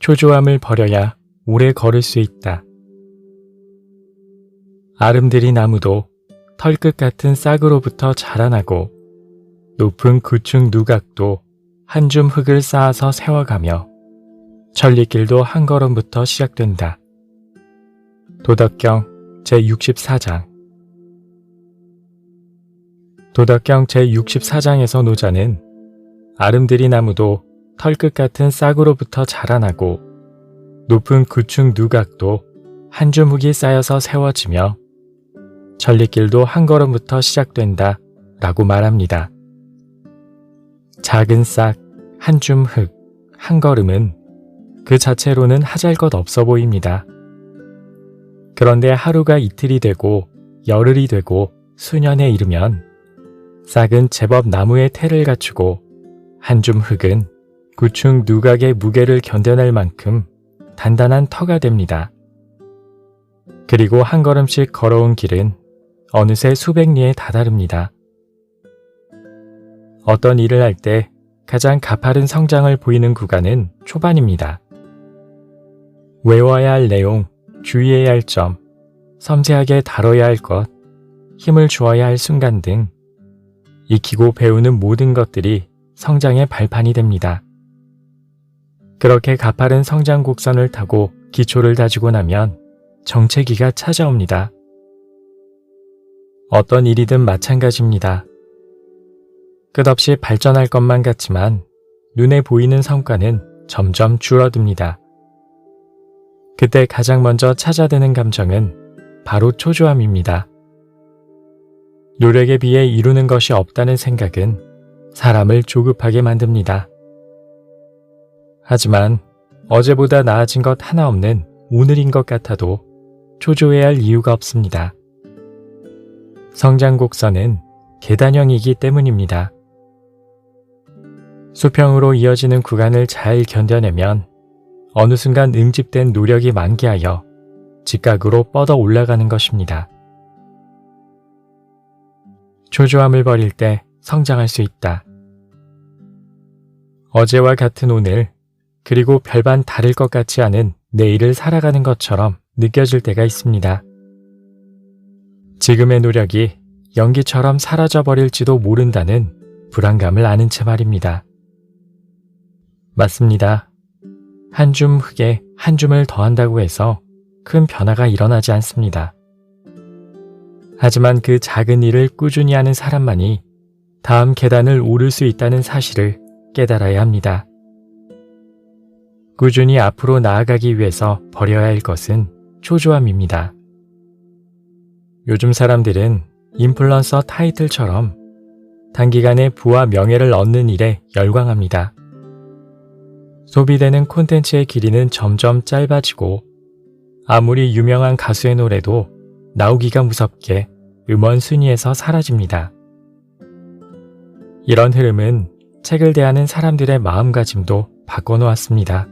초조함을 버려야 오래 걸을 수 있다. 아름드리 나무도 털끝 같은 싹으로부터 자라나고 높은 구층 누각도 한 줌 흙을 쌓아서 세워가며 천리길도 한 걸음부터 시작된다. 도덕경 제64장. 도덕경 제64장에서 노자는 아름드리 나무도 털끝 같은 싹으로부터 자라나고 높은 구층 누각도 한 줌 흙이 쌓여서 세워지며 천리길도 한 걸음부터 시작된다 라고 말합니다. 작은 싹, 한 줌 흙, 한 걸음은 그 자체로는 하잘것 없어 보입니다. 그런데 하루가 이틀이 되고 열흘이 되고 수년에 이르면 싹은 제법 나무의 태를 갖추고 한 줌 흙은 구층 누각의 무게를 견뎌낼 만큼 단단한 터가 됩니다. 그리고 한 걸음씩 걸어온 길은 어느새 수백 리에 다다릅니다. 어떤 일을 할 때 가장 가파른 성장을 보이는 구간은 초반입니다. 외워야 할 내용, 주의해야 할 점, 섬세하게 다뤄야 할 것, 힘을 주어야 할 순간 등 익히고 배우는 모든 것들이 성장의 발판이 됩니다. 그렇게 가파른 성장 곡선을 타고 기초를 다지고 나면 정체기가 찾아옵니다. 어떤 일이든 마찬가지입니다. 끝없이 발전할 것만 같지만 눈에 보이는 성과는 점점 줄어듭니다. 그때 가장 먼저 찾아드는 감정은 바로 초조함입니다. 노력에 비해 이루는 것이 없다는 생각은 사람을 조급하게 만듭니다. 하지만 어제보다 나아진 것 하나 없는 오늘인 것 같아도 초조해야 할 이유가 없습니다. 성장 곡선은 계단형이기 때문입니다. 수평으로 이어지는 구간을 잘 견뎌내면 어느 순간 응집된 노력이 만개하여 직각으로 뻗어 올라가는 것입니다. 초조함을 버릴 때 성장할 수 있다. 어제와 같은 오늘, 그리고 별반 다를 것 같지 않은 내일을 살아가는 것처럼 느껴질 때가 있습니다. 지금의 노력이 연기처럼 사라져버릴지도 모른다는 불안감을 아는 채 말입니다. 맞습니다. 한 줌 흙에 한 줌을 더한다고 해서 큰 변화가 일어나지 않습니다. 하지만 그 작은 일을 꾸준히 하는 사람만이 다음 계단을 오를 수 있다는 사실을 깨달아야 합니다. 꾸준히 앞으로 나아가기 위해서 버려야 할 것은 초조함입니다. 요즘 사람들은 인플루언서 타이틀처럼 단기간에 부와 명예를 얻는 일에 열광합니다. 소비되는 콘텐츠의 길이는 점점 짧아지고 아무리 유명한 가수의 노래도 나오기가 무섭게 음원 순위에서 사라집니다. 이런 흐름은 책을 대하는 사람들의 마음가짐도 바꿔놓았습니다.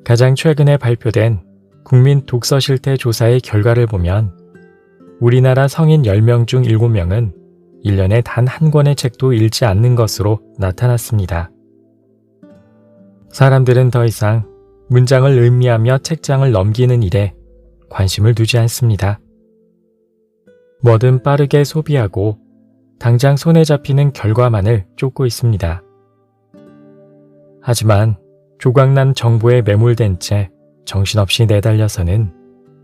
가장 최근에 발표된 국민 독서 실태 조사의 결과를 보면 우리나라 성인 10명 중 7명은 1년에 단 한 권의 책도 읽지 않는 것으로 나타났습니다. 사람들은 더 이상 문장을 음미하며 책장을 넘기는 일에 관심을 두지 않습니다. 뭐든 빠르게 소비하고 당장 손에 잡히는 결과만을 쫓고 있습니다. 하지만 조각난 정보에 매몰된 채 정신없이 내달려서는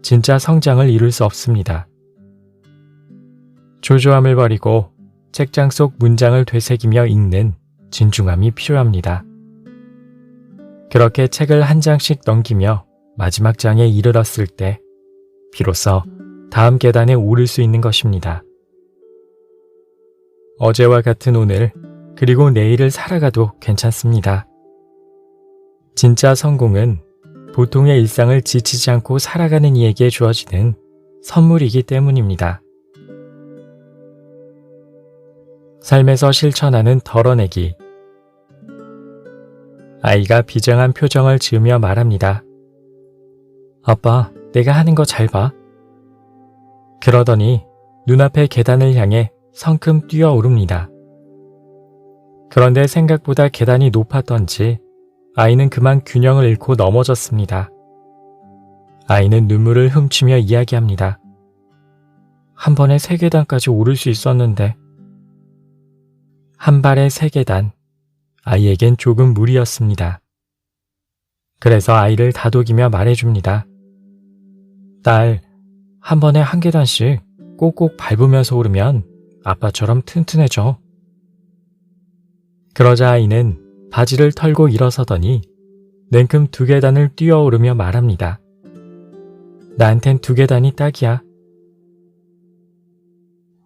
진짜 성장을 이룰 수 없습니다. 초조함을 버리고 책장 속 문장을 되새기며 읽는 진중함이 필요합니다. 그렇게 책을 한 장씩 넘기며 마지막 장에 이르렀을 때 비로소 다음 계단에 오를 수 있는 것입니다. 어제와 같은 오늘, 그리고 내일을 살아가도 괜찮습니다. 진짜 성공은 보통의 일상을 지치지 않고 살아가는 이에게 주어지는 선물이기 때문입니다. 삶에서 실천하는 덜어내기. 아이가 비장한 표정을 지으며 말합니다. 아빠, 내가 하는 거 잘 봐. 그러더니 눈앞의 계단을 향해 성큼 뛰어오릅니다. 그런데 생각보다 계단이 높았던지 아이는 그만 균형을 잃고 넘어졌습니다. 아이는 눈물을 훔치며 이야기합니다. 한 번에 3계단까지 오를 수 있었는데. 한 발에 3계단. 아이에겐 조금 무리였습니다. 그래서 아이를 다독이며 말해줍니다. 딸, 한 번에 1계단씩 꼭꼭 밟으면서 오르면 아빠처럼 튼튼해져. 그러자 아이는 바지를 털고 일어서더니 냉큼 2계단을 뛰어오르며 말합니다. 나한텐 2계단이 딱이야.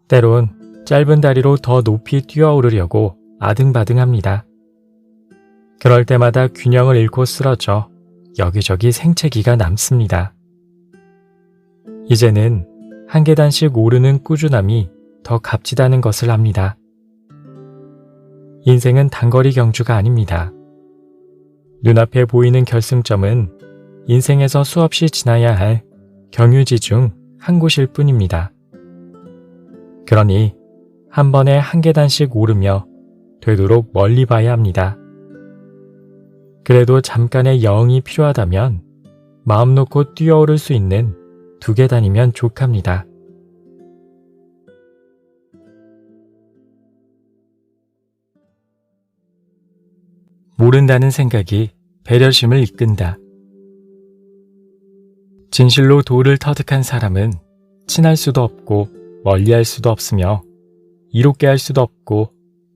때론 짧은 다리로 더 높이 뛰어오르려고 아등바등합니다. 그럴 때마다 균형을 잃고 쓰러져 여기저기 생채기가 남습니다. 이제는 1계단씩 오르는 꾸준함이 더 값지다는 것을 압니다. 인생은 단거리 경주가 아닙니다. 눈앞에 보이는 결승점은 인생에서 수없이 지나야 할 경유지 중 한 곳일 뿐입니다. 그러니 한 번에 1계단씩 오르며 되도록 멀리 봐야 합니다. 그래도 잠깐의 여흥이 필요하다면 마음 놓고 뛰어오를 수 있는 2계단이면 족합니다. 모른다는 생각이 배려심을 이끈다. 진실로 도를 터득한 사람은 친할 수도 없고 멀리할 수도 없으며 이롭게 할 수도 없고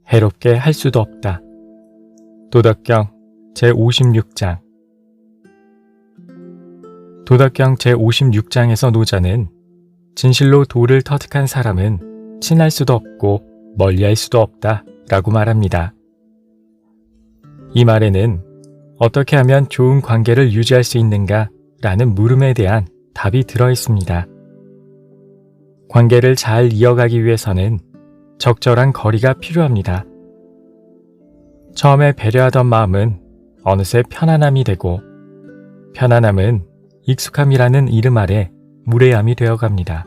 해롭게 할 수도 없다. 도덕경 제56장. 도덕경 제56장에서 노자는 진실로 도를 터득한 사람은 친할 수도 없고 멀리할 수도 없다 라고 말합니다. 이 말에는 어떻게 하면 좋은 관계를 유지할 수 있는가 라는 물음에 대한 답이 들어있습니다. 관계를 잘 이어가기 위해서는 적절한 거리가 필요합니다. 처음에 배려하던 마음은 어느새 편안함이 되고 편안함은 익숙함이라는 이름 아래 무례함이 되어갑니다.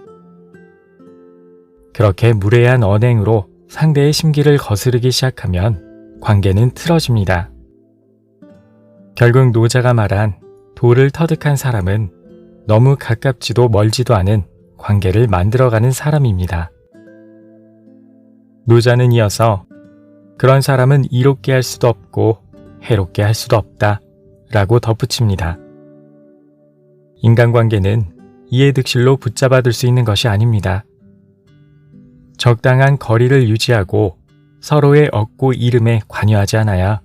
그렇게 무례한 언행으로 상대의 심기를 거스르기 시작하면 관계는 틀어집니다. 결국 노자가 말한 도를 터득한 사람은 너무 가깝지도 멀지도 않은 관계를 만들어가는 사람입니다. 노자는 이어서 그런 사람은 이롭게 할 수도 없고 해롭게 할 수도 없다 라고 덧붙입니다. 인간관계는 이해득실로 붙잡아둘 수 있는 것이 아닙니다. 적당한 거리를 유지하고 서로의 얻고 잃음에 관여하지 않아야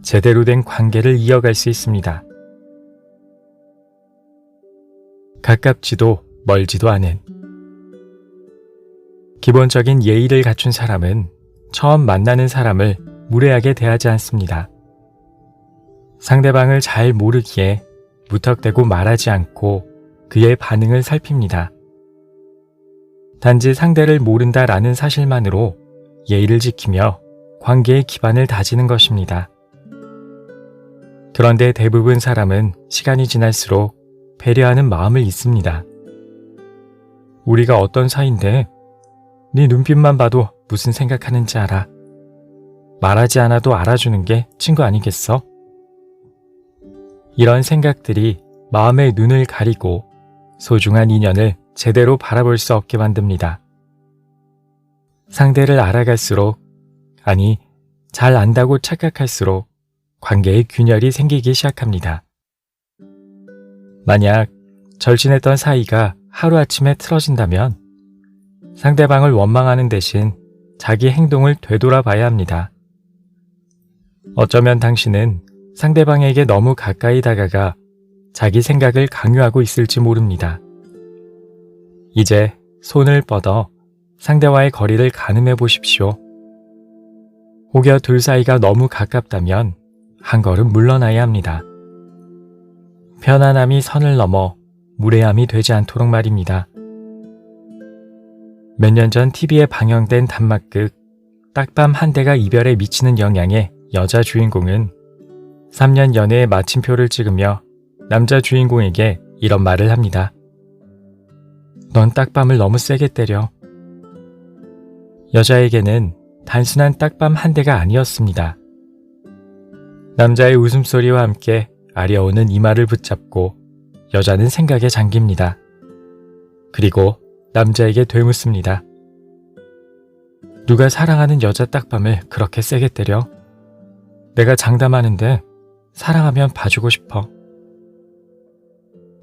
제대로 된 관계를 이어갈 수 있습니다. 가깝지도 멀지도 않은 기본적인 예의를 갖춘 사람은 처음 만나는 사람을 무례하게 대하지 않습니다. 상대방을 잘 모르기에 무턱대고 말하지 않고 그의 반응을 살핍니다. 단지 상대를 모른다라는 사실만으로 예의를 지키며 관계의 기반을 다지는 것입니다. 그런데 대부분 사람은 시간이 지날수록 배려하는 마음을 잊습니다. 우리가 어떤 사이인데 네 눈빛만 봐도 무슨 생각하는지 알아. 말하지 않아도 알아주는 게 친구 아니겠어? 이런 생각들이 마음의 눈을 가리고 소중한 인연을 제대로 바라볼 수 없게 만듭니다. 상대를 알아갈수록, 아니 잘 안다고 착각할수록 관계의 균열이 생기기 시작합니다. 만약 절친했던 사이가 하루아침에 틀어진다면 상대방을 원망하는 대신 자기 행동을 되돌아봐야 합니다. 어쩌면 당신은 상대방에게 너무 가까이 다가가 자기 생각을 강요하고 있을지 모릅니다. 이제 손을 뻗어 상대와의 거리를 가늠해 보십시오. 혹여 둘 사이가 너무 가깝다면 한 걸음 물러나야 합니다. 편안함이 선을 넘어 무례함이 되지 않도록 말입니다. 몇 년 전 TV에 방영된 단막극 딱밤 한 대가 이별에 미치는 영향의 여자 주인공은 3년 연애의 마침표를 찍으며 남자 주인공에게 이런 말을 합니다. 넌 딱밤을 너무 세게 때려. 여자에게는 단순한 딱밤 한 대가 아니었습니다. 남자의 웃음소리와 함께 아려오는 이마를 붙잡고 여자는 생각에 잠깁니다. 그리고 남자에게 되묻습니다. 누가 사랑하는 여자 딱밤을 그렇게 세게 때려? 내가 장담하는데 사랑하면 봐주고 싶어.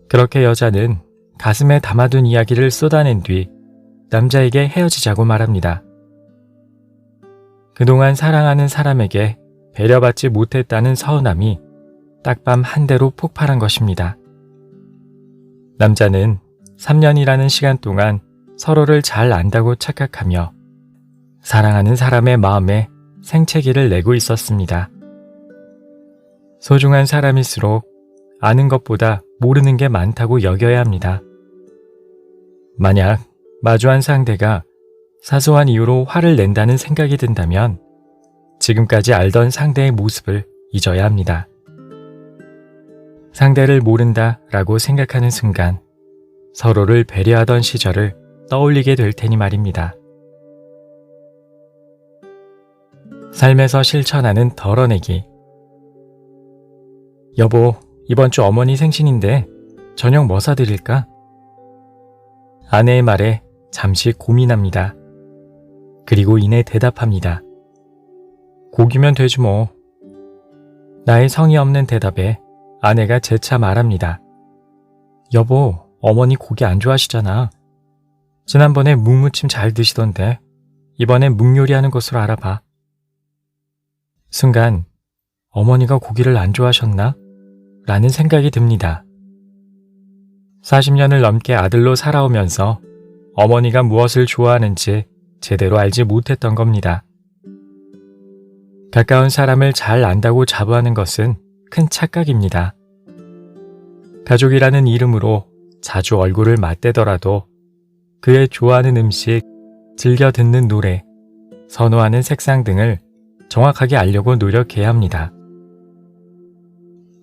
그렇게 여자는 가슴에 담아둔 이야기를 쏟아낸 뒤 남자에게 헤어지자고 말합니다. 그동안 사랑하는 사람에게 배려받지 못했다는 서운함이 딱밤 한 대로 폭발한 것입니다. 남자는 3년이라는 시간 동안 서로를 잘 안다고 착각하며 사랑하는 사람의 마음에 생채기를 내고 있었습니다. 소중한 사람일수록 아는 것보다 모르는 게 많다고 여겨야 합니다. 만약 마주한 상대가 사소한 이유로 화를 낸다는 생각이 든다면 지금까지 알던 상대의 모습을 잊어야 합니다. 상대를 모른다 라고 생각하는 순간 서로를 배려하던 시절을 떠올리게 될 테니 말입니다. 삶에서 실천하는 덜어내기. 여보, 이번 주 어머니 생신인데 저녁 뭐 사드릴까? 아내의 말에 잠시 고민합니다. 그리고 이내 대답합니다. 고기면 되지 뭐. 나의 성의 없는 대답에 아내가 재차 말합니다. 여보, 어머니 고기 안 좋아하시잖아. 지난번에 묵무침 잘 드시던데 이번엔 묵요리하는 곳으로 알아봐. 순간 어머니가 고기를 안 좋아하셨나? 라는 생각이 듭니다. 40년을 넘게 아들로 살아오면서 어머니가 무엇을 좋아하는지 제대로 알지 못했던 겁니다. 가까운 사람을 잘 안다고 자부하는 것은 큰 착각입니다. 가족이라는 이름으로 자주 얼굴을 맞대더라도 그의 좋아하는 음식, 즐겨 듣는 노래, 선호하는 색상 등을 정확하게 알려고 노력해야 합니다.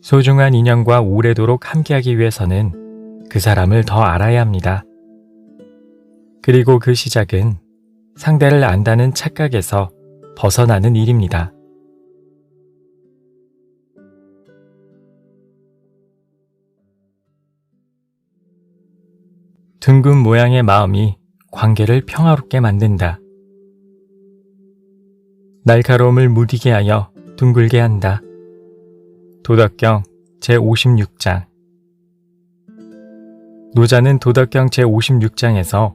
소중한 인연과 오래도록 함께하기 위해서는 그 사람을 더 알아야 합니다. 그리고 그 시작은 상대를 안다는 착각에서 벗어나는 일입니다. 둥근 모양의 마음이 관계를 평화롭게 만든다. 날카로움을 무디게 하여 둥글게 한다. 도덕경 제56장. 노자는 도덕경 제56장에서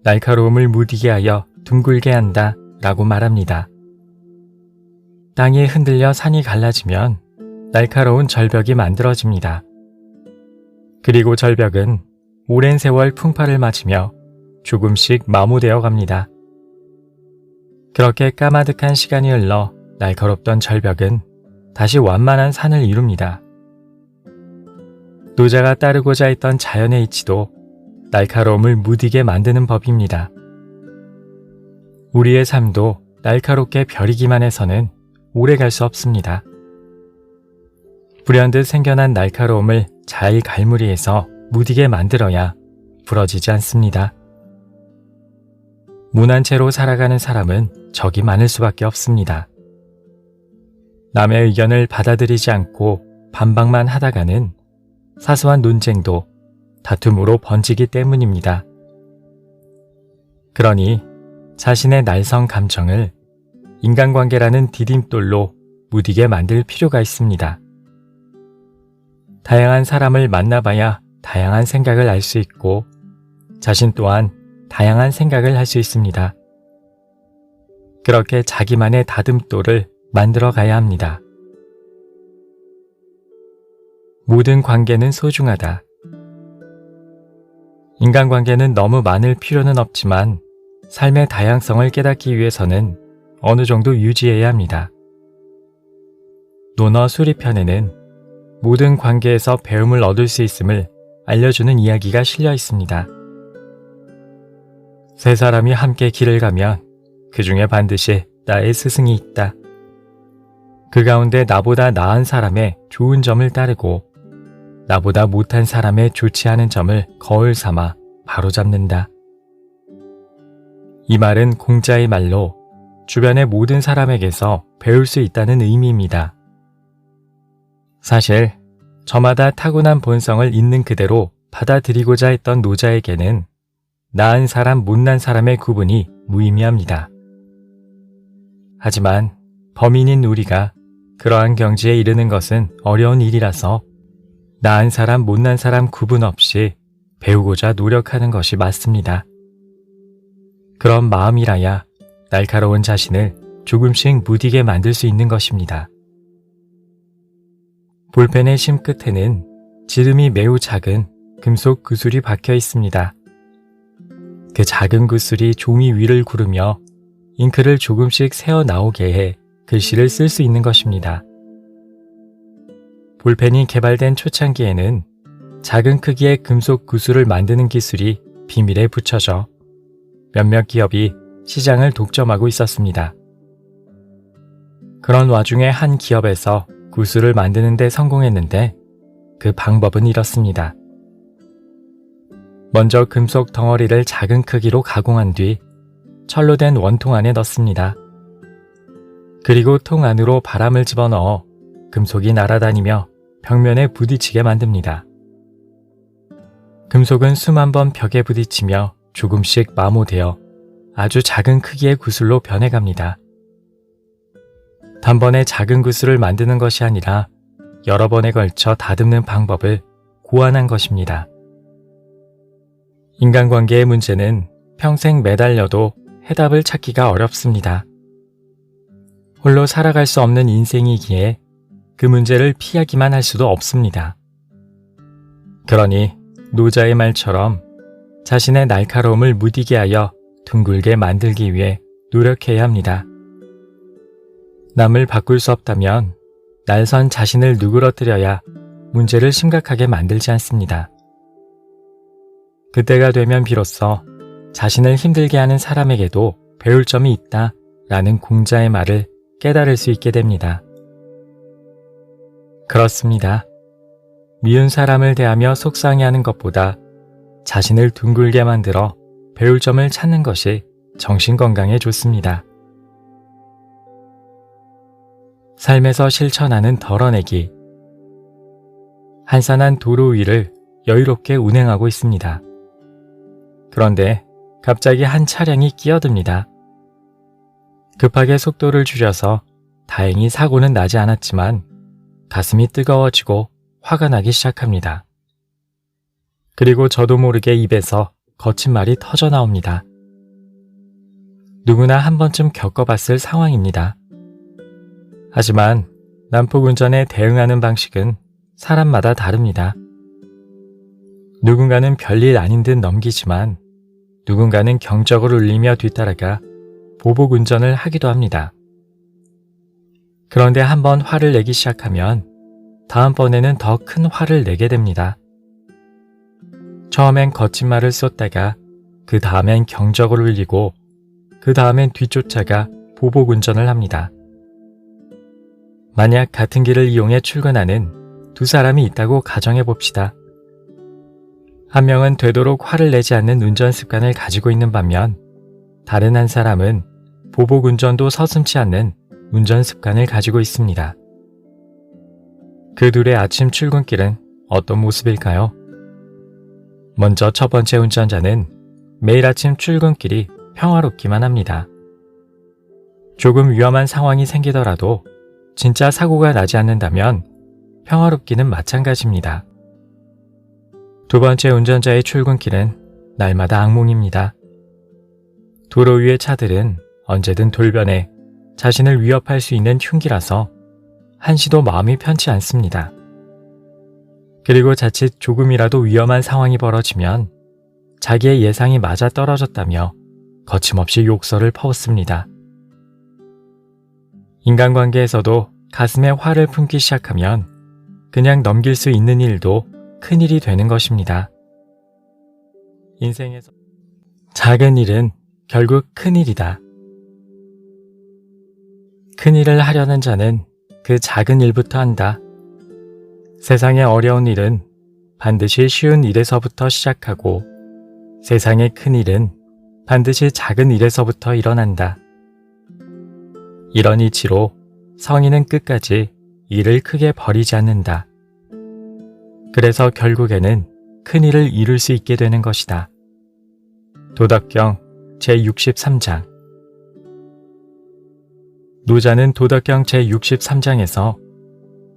날카로움을 무디게 하여 둥글게 한다 라고 말합니다. 땅이 흔들려 산이 갈라지면 날카로운 절벽이 만들어집니다. 그리고 절벽은 오랜 세월 풍파를 맞으며 조금씩 마모되어 갑니다. 그렇게 까마득한 시간이 흘러 날카롭던 절벽은 다시 완만한 산을 이룹니다. 노자가 따르고자 했던 자연의 이치도 날카로움을 무디게 만드는 법입니다. 우리의 삶도 날카롭게 벼리기만 해서는 오래 갈 수 없습니다. 불현듯 생겨난 날카로움을 잘 갈무리해서 무디게 만들어야 부러지지 않습니다. 무난 채로 살아가는 사람은 적이 많을 수밖에 없습니다. 남의 의견을 받아들이지 않고 반박만 하다가는 사소한 논쟁도 다툼으로 번지기 때문입니다. 그러니 자신의 날성 감정을 인간관계라는 디딤돌로 무디게 만들 필요가 있습니다. 다양한 사람을 만나봐야 다양한 생각을 알 수 있고 자신 또한 다양한 생각을 할 수 있습니다. 그렇게 자기만의 다듬돌을 만들어 가야 합니다. 모든 관계는 소중하다. 인간관계는 너무 많을 필요는 없지만 삶의 다양성을 깨닫기 위해서는 어느 정도 유지해야 합니다. 논어 수리편에는 모든 관계에서 배움을 얻을 수 있음을 알려주는 이야기가 실려 있습니다. 세 사람이 함께 길을 가면 그 중에 반드시 나의 스승이 있다. 그 가운데 나보다 나은 사람의 좋은 점을 따르고 나보다 못한 사람의 좋지 않은 점을 거울 삼아 바로잡는다. 이 말은 공자의 말로 주변의 모든 사람에게서 배울 수 있다는 의미입니다. 사실 저마다 타고난 본성을 있는 그대로 받아들이고자 했던 노자에게는 나은 사람, 못난 사람의 구분이 무의미합니다. 하지만 범인인 우리가 그러한 경지에 이르는 것은 어려운 일이라서 나은 사람, 못난 사람 구분 없이 배우고자 노력하는 것이 맞습니다. 그런 마음이라야 날카로운 자신을 조금씩 무디게 만들 수 있는 것입니다. 볼펜의 심 끝에는 지름이 매우 작은 금속 구슬이 박혀 있습니다. 그 작은 구슬이 종이 위를 구르며 잉크를 조금씩 새어 나오게 해 글씨를 쓸 수 있는 것입니다. 볼펜이 개발된 초창기에는 작은 크기의 금속 구슬을 만드는 기술이 비밀에 붙여져 몇몇 기업이 시장을 독점하고 있었습니다. 그런 와중에 한 기업에서 구슬을 만드는 데 성공했는데 그 방법은 이렇습니다. 먼저 금속 덩어리를 작은 크기로 가공한 뒤 철로 된 원통 안에 넣습니다. 그리고 통 안으로 바람을 집어넣어 금속이 날아다니며 벽면에 부딪히게 만듭니다. 금속은 수만 번 벽에 부딪히며 조금씩 마모되어 아주 작은 크기의 구슬로 변해갑니다. 단번에 작은 구슬을 만드는 것이 아니라 여러 번에 걸쳐 다듬는 방법을 고안한 것입니다. 인간관계의 문제는 평생 매달려도 해답을 찾기가 어렵습니다. 홀로 살아갈 수 없는 인생이기에 그 문제를 피하기만 할 수도 없습니다. 그러니 노자의 말처럼 자신의 날카로움을 무디게 하여 둥글게 만들기 위해 노력해야 합니다. 남을 바꿀 수 없다면 날선 자신을 누그러뜨려야 문제를 심각하게 만들지 않습니다. 그때가 되면 비로소 자신을 힘들게 하는 사람에게도 배울 점이 있다 라는 공자의 말을 깨달을 수 있게 됩니다. 그렇습니다. 미운 사람을 대하며 속상해하는 것보다 자신을 둥글게 만들어 배울 점을 찾는 것이 정신건강에 좋습니다. 삶에서 실천하는 덜어내기. 한산한 도로 위를 여유롭게 운행하고 있습니다. 그런데 갑자기 한 차량이 끼어듭니다. 급하게 속도를 줄여서 다행히 사고는 나지 않았지만 가슴이 뜨거워지고 화가 나기 시작합니다. 그리고 저도 모르게 입에서 거친 말이 터져 나옵니다. 누구나 한 번쯤 겪어봤을 상황입니다. 하지만 난폭운전에 대응하는 방식은 사람마다 다릅니다. 누군가는 별일 아닌 듯 넘기지만 누군가는 경적을 울리며 뒤따라가 보복운전을 하기도 합니다. 그런데 한번 화를 내기 시작하면 다음번에는 더 큰 화를 내게 됩니다. 처음엔 거친 말을 쏟다가 그 다음엔 경적을 울리고 그 다음엔 뒤쫓아가 보복운전을 합니다. 만약 같은 길을 이용해 출근하는 두 사람이 있다고 가정해 봅시다. 한 명은 되도록 화를 내지 않는 운전 습관을 가지고 있는 반면 다른 한 사람은 보복운전도 서슴지 않는 운전 습관을 가지고 있습니다. 그 둘의 아침 출근길은 어떤 모습일까요? 먼저 첫 번째 운전자는 매일 아침 출근길이 평화롭기만 합니다. 조금 위험한 상황이 생기더라도 진짜 사고가 나지 않는다면 평화롭기는 마찬가지입니다. 두 번째 운전자의 출근길은 날마다 악몽입니다. 도로 위의 차들은 언제든 돌변해 자신을 위협할 수 있는 흉기라서 한시도 마음이 편치 않습니다. 그리고 자칫 조금이라도 위험한 상황이 벌어지면 자기의 예상이 맞아 떨어졌다며 거침없이 욕설을 퍼붓습니다. 인간관계에서도 가슴에 화를 품기 시작하면 그냥 넘길 수 있는 일도 큰일이 되는 것입니다. 인생에서 작은 일은 결국 큰일이다. 큰일을 하려는 자는 그 작은 일부터 한다. 세상의 어려운 일은 반드시 쉬운 일에서부터 시작하고 세상의 큰 일은 반드시 작은 일에서부터 일어난다. 이런 이치로 성인은 끝까지 일을 크게 벌이지 않는다. 그래서 결국에는 큰 일을 이룰 수 있게 되는 것이다. 도덕경 제63장. 노자는 도덕경 제63장에서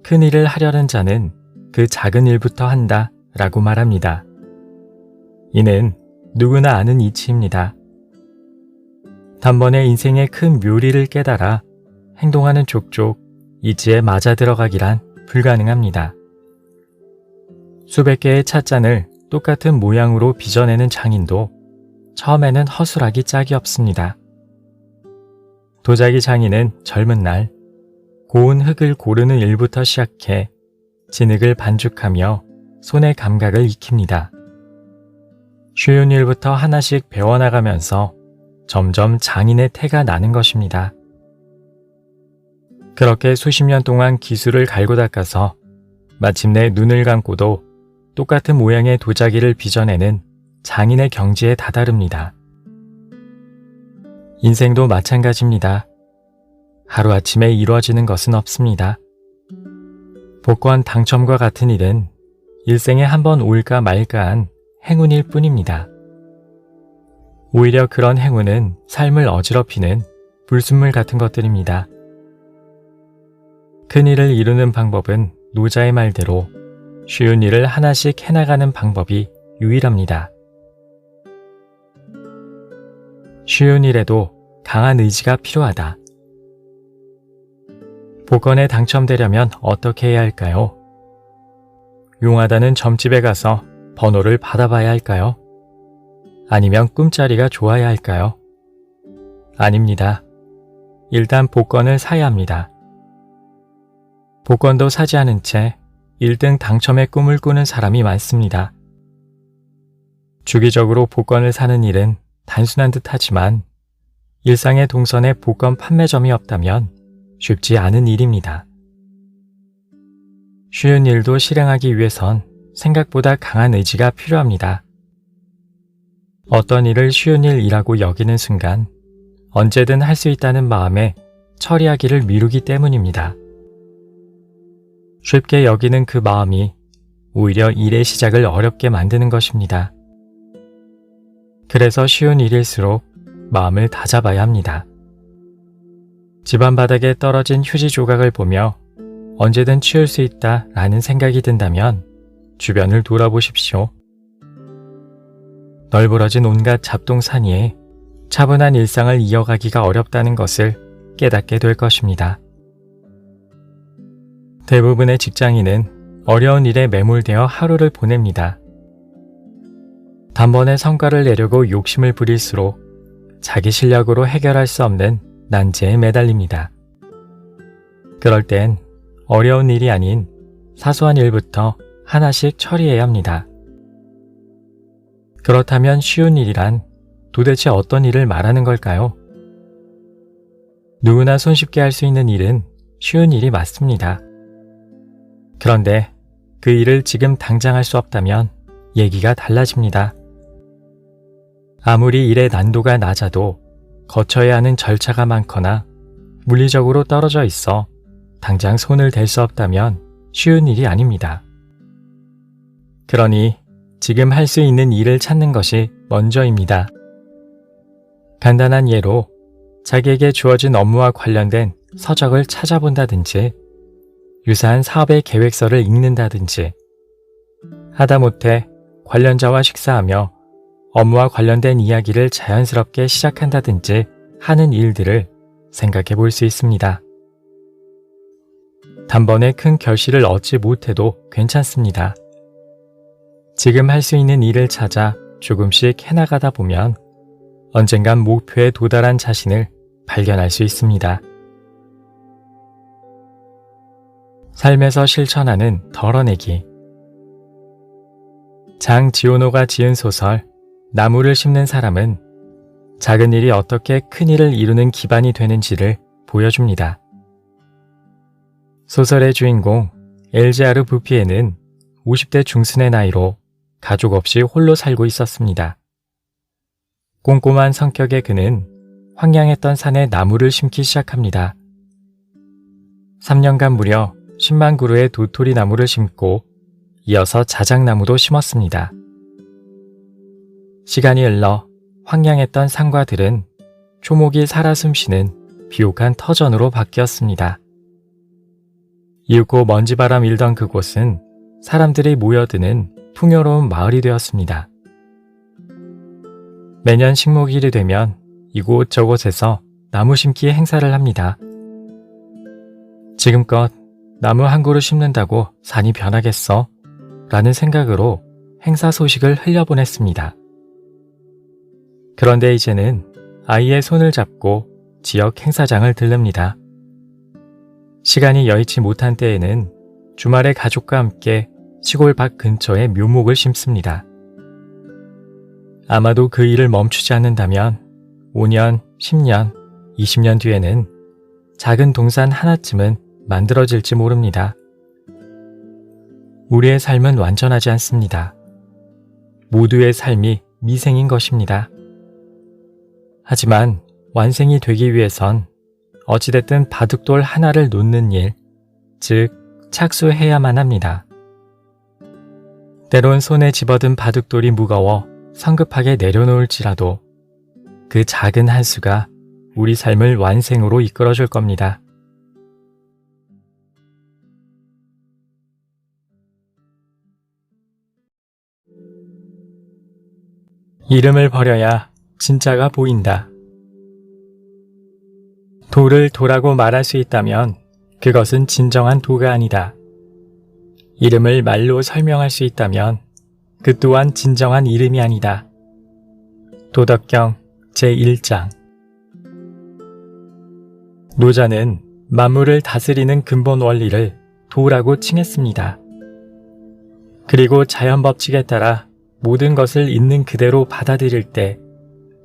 큰 일을 하려는 자는 그 작은 일부터 한다 라고 말합니다. 이는 누구나 아는 이치입니다. 단번에 인생의 큰 묘리를 깨달아 행동하는 족족 이치에 맞아 들어가기란 불가능합니다. 수백 개의 찻잔을 똑같은 모양으로 빚어내는 장인도 처음에는 허술하기 짝이 없습니다. 도자기 장인은 젊은 날 고운 흙을 고르는 일부터 시작해 진흙을 반죽하며 손의 감각을 익힙니다. 쉬운 일부터 하나씩 배워나가면서 점점 장인의 태가 나는 것입니다. 그렇게 수십 년 동안 기술을 갈고 닦아서 마침내 눈을 감고도 똑같은 모양의 도자기를 빚어내는 장인의 경지에 다다릅니다. 인생도 마찬가지입니다. 하루아침에 이루어지는 것은 없습니다. 복권 당첨과 같은 일은 일생에 한 번 올까 말까한 행운일 뿐입니다. 오히려 그런 행운은 삶을 어지럽히는 불순물 같은 것들입니다. 큰 일을 이루는 방법은 노자의 말대로 쉬운 일을 하나씩 해나가는 방법이 유일합니다. 쉬운 일에도 강한 의지가 필요하다. 복권에 당첨되려면 어떻게 해야 할까요? 용하다는 점집에 가서 번호를 받아봐야 할까요? 아니면 꿈자리가 좋아야 할까요? 아닙니다. 일단 복권을 사야 합니다. 복권도 사지 않은 채 1등 당첨의 꿈을 꾸는 사람이 많습니다. 주기적으로 복권을 사는 일은 단순한 듯 하지만 일상의 동선에 복권 판매점이 없다면 쉽지 않은 일입니다. 쉬운 일도 실행하기 위해선 생각보다 강한 의지가 필요합니다. 어떤 일을 쉬운 일이라고 여기는 순간 언제든 할 수 있다는 마음에 처리하기를 미루기 때문입니다. 쉽게 여기는 그 마음이 오히려 일의 시작을 어렵게 만드는 것입니다. 그래서 쉬운 일일수록 마음을 다잡아야 합니다. 집안 바닥에 떨어진 휴지 조각을 보며 언제든 치울 수 있다 라는 생각이 든다면 주변을 돌아보십시오. 널브러진 온갖 잡동산 위에 차분한 일상을 이어가기가 어렵다는 것을 깨닫게 될 것입니다. 대부분의 직장인은 어려운 일에 매몰되어 하루를 보냅니다. 단번에 성과를 내려고 욕심을 부릴수록 자기 실력으로 해결할 수 없는 난제에 매달립니다. 그럴 땐 어려운 일이 아닌 사소한 일부터 하나씩 처리해야 합니다. 그렇다면 쉬운 일이란 도대체 어떤 일을 말하는 걸까요? 누구나 손쉽게 할 수 있는 일은 쉬운 일이 맞습니다. 그런데 그 일을 지금 당장 할 수 없다면 얘기가 달라집니다. 아무리 일의 난도가 낮아도 거쳐야 하는 절차가 많거나 물리적으로 떨어져 있어 당장 손을 댈 수 없다면 쉬운 일이 아닙니다. 그러니 지금 할 수 있는 일을 찾는 것이 먼저입니다. 간단한 예로 자기에게 주어진 업무와 관련된 서적을 찾아본다든지 유사한 사업의 계획서를 읽는다든지 하다못해 관련자와 식사하며 업무와 관련된 이야기를 자연스럽게 시작한다든지 하는 일들을 생각해 볼 수 있습니다. 단번에 큰 결실을 얻지 못해도 괜찮습니다. 지금 할 수 있는 일을 찾아 조금씩 해나가다 보면 언젠간 목표에 도달한 자신을 발견할 수 있습니다. 삶에서 실천하는 덜어내기. 장지오노가 지은 소설 나무를 심는 사람은 작은 일이 어떻게 큰 일을 이루는 기반이 되는지를 보여줍니다. 소설의 주인공 엘제아르 부피에는 50대 중순의 나이로 가족 없이 홀로 살고 있었습니다. 꼼꼼한 성격의 그는 황량했던 산에 나무를 심기 시작합니다. 3년간 무려 10만 그루의 도토리 나무를 심고 이어서 자작나무도 심었습니다. 시간이 흘러 황량했던 산과 들은 초목이 살아 숨쉬는 비옥한 터전으로 바뀌었습니다. 이윽고 먼지바람 일던 그곳은 사람들이 모여드는 풍요로운 마을이 되었습니다. 매년 식목일이 되면 이곳저곳에서 나무 심기 행사를 합니다. 지금껏 나무 한 그루 심는다고 산이 변하겠어? 라는 생각으로 행사 소식을 흘려보냈습니다. 그런데 이제는 아이의 손을 잡고 지역 행사장을 들릅니다. 시간이 여의치 못한 때에는 주말에 가족과 함께 시골 밭 근처에 묘목을 심습니다. 아마도 그 일을 멈추지 않는다면 5년, 10년, 20년 뒤에는 작은 동산 하나쯤은 만들어질지 모릅니다. 우리의 삶은 완전하지 않습니다. 모두의 삶이 미생인 것입니다. 하지만 완생이 되기 위해선 어찌됐든 바둑돌 하나를 놓는 일, 즉 착수해야만 합니다. 때론 손에 집어든 바둑돌이 무거워 성급하게 내려놓을지라도 그 작은 한 수가 우리 삶을 완생으로 이끌어줄 겁니다. 이름을 버려야 진짜가 보인다. 도를 도라고 말할 수 있다면 그것은 진정한 도가 아니다. 이름을 말로 설명할 수 있다면 그 또한 진정한 이름이 아니다. 도덕경 제1장. 노자는 만물을 다스리는 근본 원리를 도라고 칭했습니다. 그리고 자연 법칙에 따라 모든 것을 있는 그대로 받아들일 때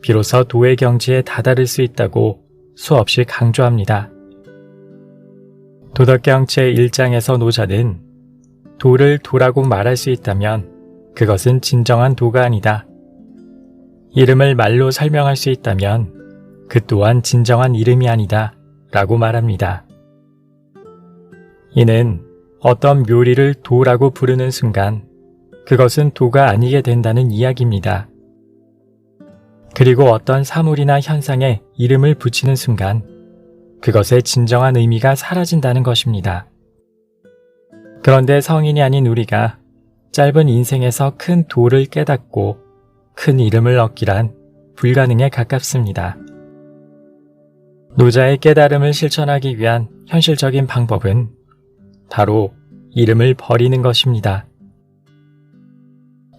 비로소 도의 경지에 다다를 수 있다고 수없이 강조합니다. 도덕경 제1장에서 노자는 도를 도라고 말할 수 있다면 그것은 진정한 도가 아니다. 이름을 말로 설명할 수 있다면 그 또한 진정한 이름이 아니다 라고 말합니다. 이는 어떤 묘리를 도라고 부르는 순간 그것은 도가 아니게 된다는 이야기입니다. 그리고 어떤 사물이나 현상에 이름을 붙이는 순간 그것의 진정한 의미가 사라진다는 것입니다. 그런데 성인이 아닌 우리가 짧은 인생에서 큰 도를 깨닫고 큰 이름을 얻기란 불가능에 가깝습니다. 노자의 깨달음을 실천하기 위한 현실적인 방법은 바로 이름을 버리는 것입니다.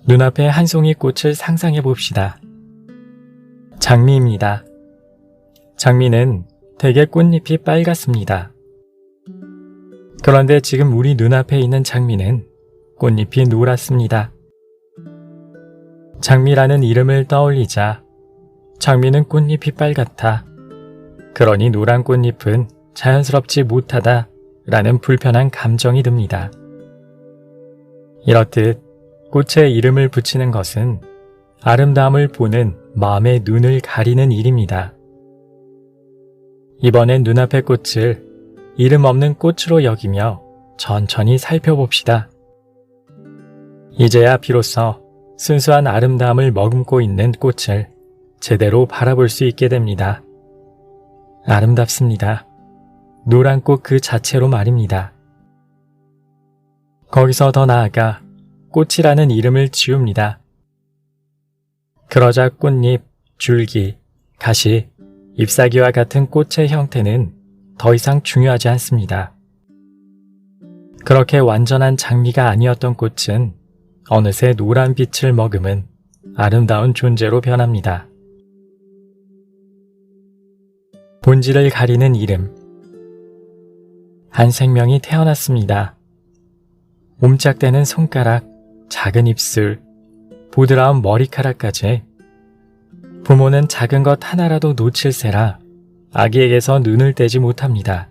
눈앞에 한 송이 꽃을 상상해 봅시다. 장미입니다. 장미는 대개 꽃잎이 빨갛습니다. 그런데 지금 우리 눈앞에 있는 장미는 꽃잎이 노랗습니다. 장미라는 이름을 떠올리자 장미는 꽃잎이 빨갛다. 그러니 노란 꽃잎은 자연스럽지 못하다 라는 불편한 감정이 듭니다. 이렇듯 꽃에 이름을 붙이는 것은 아름다움을 보는 마음의 눈을 가리는 일입니다. 이번엔 눈앞의 꽃을 이름 없는 꽃으로 여기며 천천히 살펴봅시다. 이제야 비로소 순수한 아름다움을 머금고 있는 꽃을 제대로 바라볼 수 있게 됩니다. 아름답습니다. 노란 꽃 그 자체로 말입니다. 거기서 더 나아가 꽃이라는 이름을 지웁니다. 그러자 꽃잎, 줄기, 가시, 잎사귀와 같은 꽃의 형태는 더 이상 중요하지 않습니다. 그렇게 완전한 장미가 아니었던 꽃은 어느새 노란 빛을 머금은 아름다운 존재로 변합니다. 본질을 가리는 이름. 한 생명이 태어났습니다. 옴짝대는 손가락, 작은 입술, 보드라운 머리카락까지 부모는 작은 것 하나라도 놓칠세라 아기에게서 눈을 떼지 못합니다.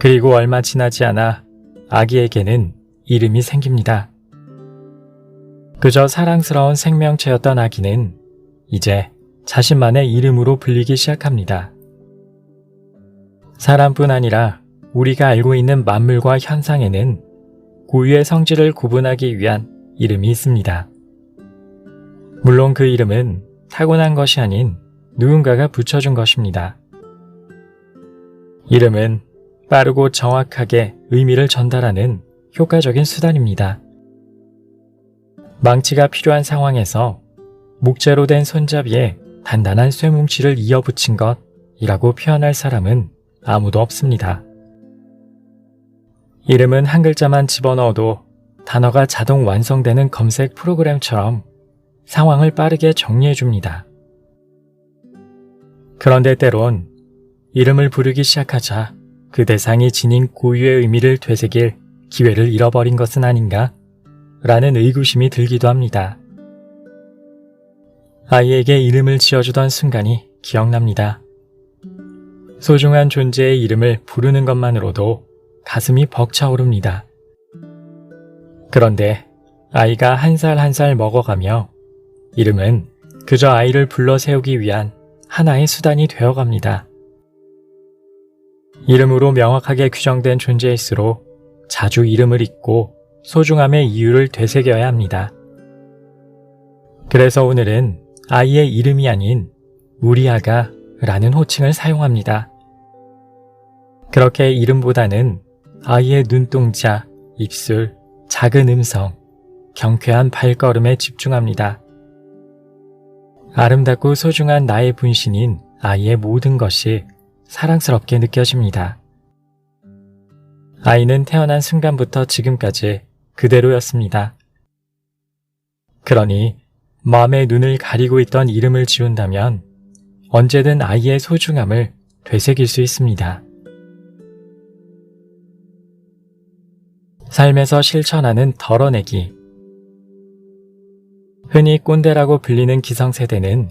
그리고 얼마 지나지 않아 아기에게는 이름이 생깁니다. 그저 사랑스러운 생명체였던 아기는 이제 자신만의 이름으로 불리기 시작합니다. 사람뿐 아니라 우리가 알고 있는 만물과 현상에는 고유의 성질을 구분하기 위한 이름이 있습니다. 물론 그 이름은 타고난 것이 아닌 누군가가 붙여준 것입니다. 이름은 빠르고 정확하게 의미를 전달하는 효과적인 수단입니다. 망치가 필요한 상황에서 목재로 된 손잡이에 단단한 쇠뭉치를 이어붙인 것이라고 표현할 사람은 아무도 없습니다. 이름은 한 글자만 집어넣어도 단어가 자동 완성되는 검색 프로그램처럼 상황을 빠르게 정리해줍니다. 그런데 때론 이름을 부르기 시작하자 그 대상이 지닌 고유의 의미를 되새길 기회를 잃어버린 것은 아닌가? 라는 의구심이 들기도 합니다. 아이에게 이름을 지어주던 순간이 기억납니다. 소중한 존재의 이름을 부르는 것만으로도 가슴이 벅차오릅니다. 그런데 아이가 한 살 한 살 먹어가며 이름은 그저 아이를 불러 세우기 위한 하나의 수단이 되어갑니다. 이름으로 명확하게 규정된 존재일수록 자주 이름을 잊고 소중함의 이유를 되새겨야 합니다. 그래서 오늘은 아이의 이름이 아닌 우리 아가 라는 호칭을 사용합니다. 그렇게 이름보다는 아이의 눈동자, 입술, 작은 음성, 경쾌한 발걸음에 집중합니다. 아름답고 소중한 나의 분신인 아이의 모든 것이 사랑스럽게 느껴집니다. 아이는 태어난 순간부터 지금까지 그대로였습니다. 그러니 마음의 눈을 가리고 있던 이름을 지운다면 언제든 아이의 소중함을 되새길 수 있습니다. 삶에서 실천하는 덜어내기. 흔히 꼰대라고 불리는 기성세대는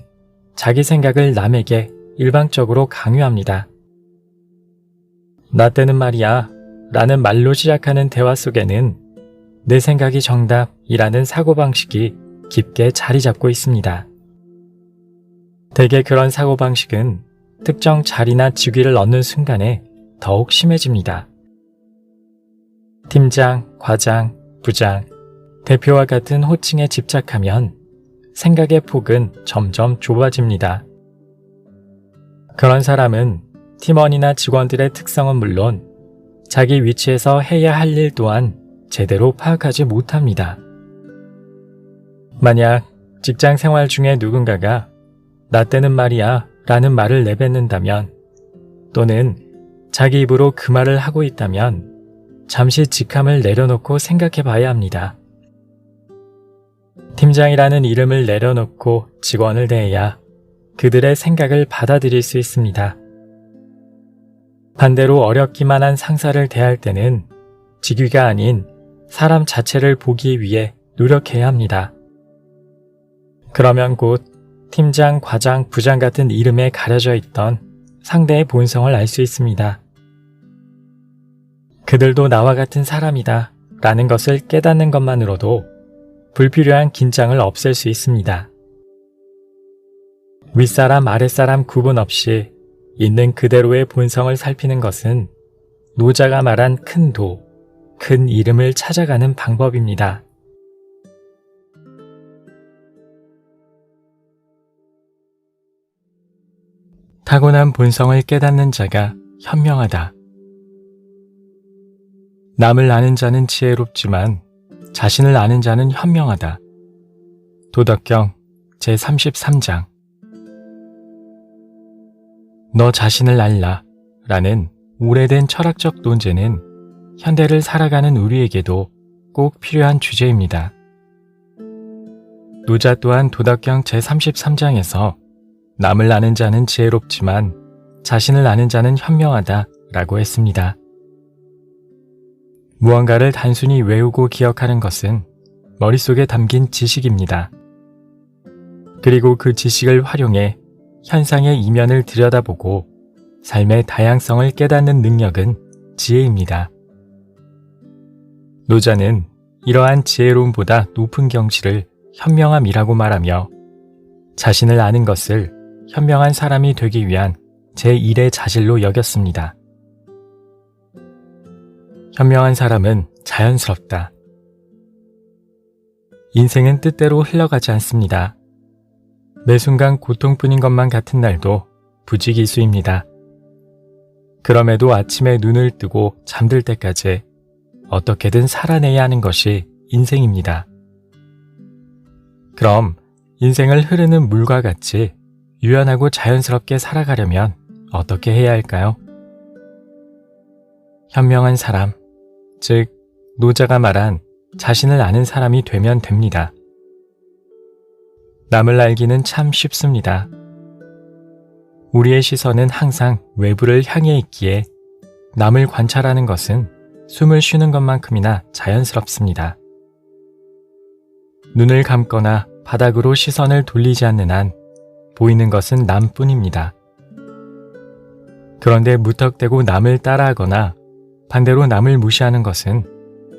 자기 생각을 남에게 일방적으로 강요합니다. 나 때는 말이야 라는 말로 시작하는 대화 속에는 내 생각이 정답이라는 사고방식이 깊게 자리 잡고 있습니다. 대개 그런 사고방식은 특정 자리나 직위를 얻는 순간에 더욱 심해집니다. 팀장, 과장, 부장, 대표와 같은 호칭에 집착하면 생각의 폭은 점점 좁아집니다. 그런 사람은 팀원이나 직원들의 특성은 물론 자기 위치에서 해야 할 일 또한 제대로 파악하지 못합니다. 만약 직장 생활 중에 누군가가 나 때는 말이야 라는 말을 내뱉는다면 또는 자기 입으로 그 말을 하고 있다면 잠시 직함을 내려놓고 생각해 봐야 합니다. 팀장이라는 이름을 내려놓고 직원을 대해야 그들의 생각을 받아들일 수 있습니다. 반대로 어렵기만 한 상사를 대할 때는 직위가 아닌 사람 자체를 보기 위해 노력해야 합니다. 그러면 곧 팀장, 과장, 부장 같은 이름에 가려져 있던 상대의 본성을 알 수 있습니다. 그들도 나와 같은 사람이다 라는 것을 깨닫는 것만으로도 불필요한 긴장을 없앨 수 있습니다. 윗사람, 아랫사람 구분 없이 있는 그대로의 본성을 살피는 것은 노자가 말한 큰 도, 큰 이름을 찾아가는 방법입니다. 타고난 본성을 깨닫는 자가 현명하다. 남을 아는 자는 지혜롭지만 자신을 아는 자는 현명하다. 도덕경 제33장. 너 자신을 알라 라는 오래된 철학적 논제는 현대를 살아가는 우리에게도 꼭 필요한 주제입니다. 노자 또한 도덕경 제33장에서 남을 아는 자는 지혜롭지만 자신을 아는 자는 현명하다 라고 했습니다. 무언가를 단순히 외우고 기억하는 것은 머릿속에 담긴 지식입니다. 그리고 그 지식을 활용해 현상의 이면을 들여다보고 삶의 다양성을 깨닫는 능력은 지혜입니다. 노자는 이러한 지혜로움보다 높은 경지를 현명함이라고 말하며 자신을 아는 것을 현명한 사람이 되기 위한 제1의 자질로 여겼습니다. 현명한 사람은 자연스럽다. 인생은 뜻대로 흘러가지 않습니다. 매 순간 고통뿐인 것만 같은 날도 부지기수입니다. 그럼에도 아침에 눈을 뜨고 잠들 때까지 어떻게든 살아내야 하는 것이 인생입니다. 그럼 인생을 흐르는 물과 같이 유연하고 자연스럽게 살아가려면 어떻게 해야 할까요? 현명한 사람, 즉 노자가 말한 자신을 아는 사람이 되면 됩니다. 남을 알기는 참 쉽습니다. 우리의 시선은 항상 외부를 향해 있기에 남을 관찰하는 것은 숨을 쉬는 것만큼이나 자연스럽습니다. 눈을 감거나 바닥으로 시선을 돌리지 않는 한 보이는 것은 남뿐입니다. 그런데 무턱대고 남을 따라하거나 반대로 남을 무시하는 것은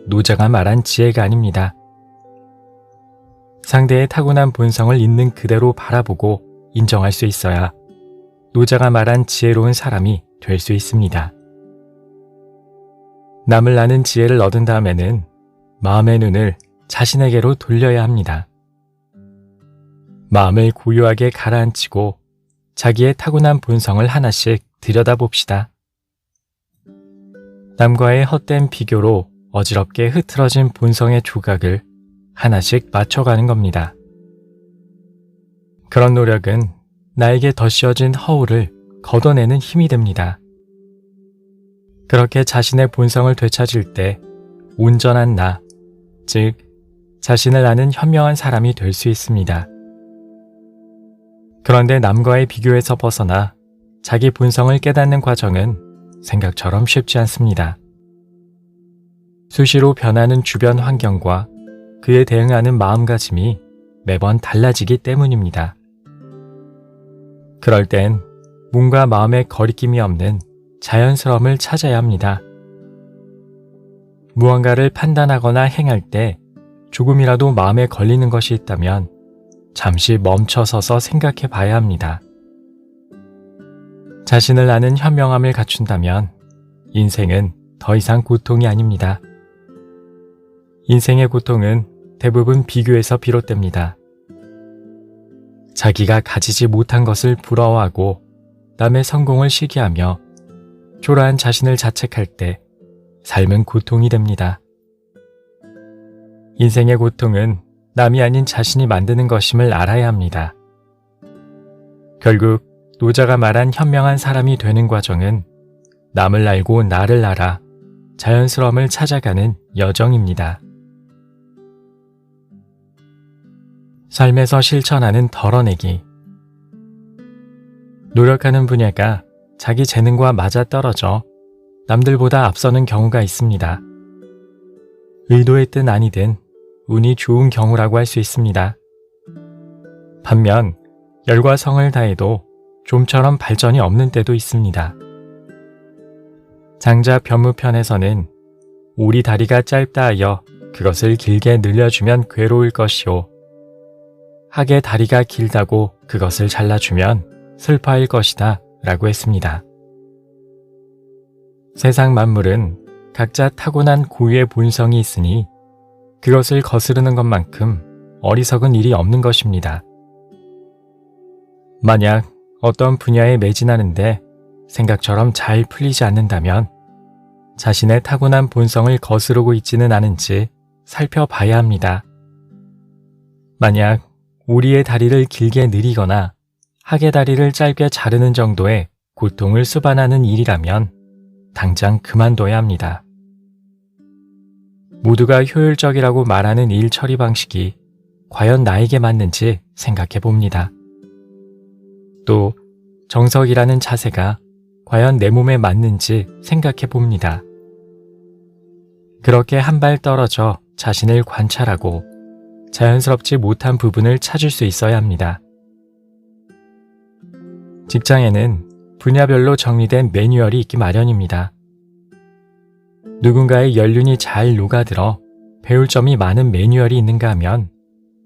노자가 말한 지혜가 아닙니다. 상대의 타고난 본성을 있는 그대로 바라보고 인정할 수 있어야 노자가 말한 지혜로운 사람이 될 수 있습니다. 남을 아는 지혜를 얻은 다음에는 마음의 눈을 자신에게로 돌려야 합니다. 마음을 고요하게 가라앉히고 자기의 타고난 본성을 하나씩 들여다봅시다. 남과의 헛된 비교로 어지럽게 흐트러진 본성의 조각을 하나씩 맞춰가는 겁니다. 그런 노력은 나에게 더 씌워진 허울을 걷어내는 힘이 됩니다. 그렇게 자신의 본성을 되찾을 때 온전한 나, 즉 자신을 아는 현명한 사람이 될 수 있습니다. 그런데 남과의 비교에서 벗어나 자기 본성을 깨닫는 과정은 생각처럼 쉽지 않습니다. 수시로 변하는 주변 환경과 그에 대응하는 마음가짐이 매번 달라지기 때문입니다. 그럴 땐 몸과 마음의 거리낌이 없는 자연스러움을 찾아야 합니다. 무언가를 판단하거나 행할 때 조금이라도 마음에 걸리는 것이 있다면 잠시 멈춰서서 생각해 봐야 합니다. 자신을 아는 현명함을 갖춘다면 인생은 더 이상 고통이 아닙니다. 인생의 고통은 대부분 비교에서 비롯됩니다. 자기가 가지지 못한 것을 부러워하고 남의 성공을 시기하며 초라한 자신을 자책할 때 삶은 고통이 됩니다. 인생의 고통은 남이 아닌 자신이 만드는 것임을 알아야 합니다. 결국 노자가 말한 현명한 사람이 되는 과정은 남을 알고 나를 알아 자연스러움을 찾아가는 여정입니다. 삶에서 실천하는 덜어내기. 노력하는 분야가 자기 재능과 맞아떨어져 남들보다 앞서는 경우가 있습니다. 의도했든 아니든 운이 좋은 경우라고 할 수 있습니다. 반면 열과 성을 다해도 좀처럼 발전이 없는 때도 있습니다. 장자 변무편에서는 오리 다리가 짧다 하여 그것을 길게 늘려주면 괴로울 것이요 학의 다리가 길다고 그것을 잘라주면 슬퍼할 것이다 라고 했습니다. 세상 만물은 각자 타고난 고유의 본성이 있으니 그것을 거스르는 것만큼 어리석은 일이 없는 것입니다. 만약 어떤 분야에 매진하는데 생각처럼 잘 풀리지 않는다면 자신의 타고난 본성을 거스르고 있지는 않은지 살펴봐야 합니다. 만약 오리의 다리를 길게 늘리거나 학의 다리를 짧게 자르는 정도의 고통을 수반하는 일이라면 당장 그만둬야 합니다. 모두가 효율적이라고 말하는 일 처리 방식이 과연 나에게 맞는지 생각해 봅니다. 또 정석이라는 자세가 과연 내 몸에 맞는지 생각해 봅니다. 그렇게 한 발 떨어져 자신을 관찰하고 자연스럽지 못한 부분을 찾을 수 있어야 합니다. 직장에는 분야별로 정리된 매뉴얼이 있기 마련입니다. 누군가의 연륜이 잘 녹아들어 배울 점이 많은 매뉴얼이 있는가 하면